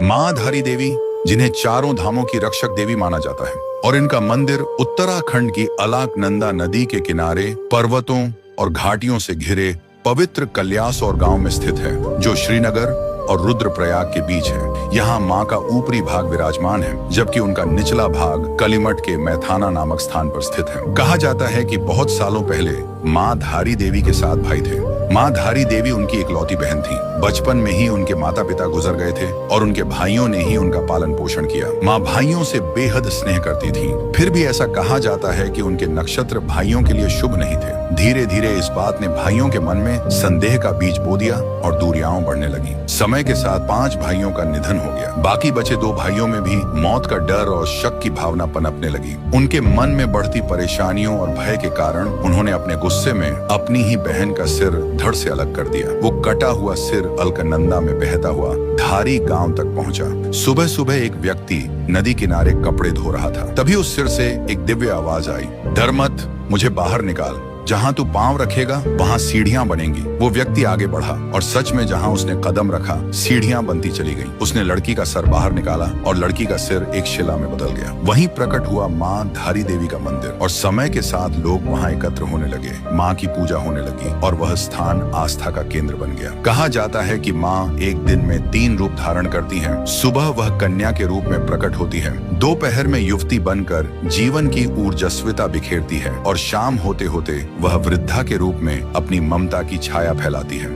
माँ धारी देवी, जिन्हें चारों धामों की रक्षक देवी माना जाता है, और इनका मंदिर उत्तराखंड की अलकनंदा नदी के किनारे पर्वतों और घाटियों से घिरे पवित्र कल्यासौर गांव में स्थित है, जो श्रीनगर और रुद्रप्रयाग के बीच है। यहाँ माँ का ऊपरी भाग विराजमान है, जबकि उनका निचला भाग कलिमठ के मैथाना नामक स्थान पर स्थित है। कहा जाता है कि बहुत सालों पहले माँ धारी देवी के 7 भाई थे। माँ धारी देवी उनकी इकलौती बहन थी। बचपन में ही उनके माता पिता गुजर गए थे और उनके भाइयों ने ही उनका पालन पोषण किया। माँ भाइयों से बेहद स्नेह करती थी। फिर भी ऐसा कहा जाता है कि उनके नक्षत्र भाइयों के लिए शुभ नहीं थे। धीरे धीरे इस बात ने भाइयों के मन में संदेह का बीज बो दिया और दूरियां बढ़ने लगी। समय के साथ 5 भाइयों का निधन हो गया। बाकी बचे 2 भाइयों में भी मौत का डर और शक की भावना पनपने लगी। उनके मन में बढ़ती परेशानियों और भय के कारण उन्होंने अपने गुस्से में अपनी ही बहन का सिर धड़ से अलग कर दिया। वो कटा हुआ सिर अलकनंदा में बहता हुआ धारी गांव तक पहुंचा। सुबह सुबह एक व्यक्ति नदी किनारे कपड़े धो रहा था। तभी उस सिर से एक दिव्य आवाज आई, डर मत, मुझे बाहर निकाल। जहां तू पांव रखेगा वहां सीढ़ियां बनेंगी। वो व्यक्ति आगे बढ़ा और सच में जहां उसने कदम रखा सीढ़ियां बनती चली गईं। उसने लड़की का सर बाहर निकाला और लड़की का सिर एक शिला में बदल गया। वहीं प्रकट हुआ माँ धारी देवी का मंदिर और समय के साथ लोग वहां एकत्र होने लगे। माँ की पूजा होने लगी और वह स्थान आस्था का केंद्र बन गया। कहा जाता है कि माँ एक दिन में 3 रूप धारण करती है। सुबह वह कन्या के रूप में प्रकट होती है, दोपहर में युवती बनकर जीवन की ऊर्जस्विता बिखेरती है और शाम होते होते वह वृद्धा के रूप में अपनी ममता की छाया फैलाती है।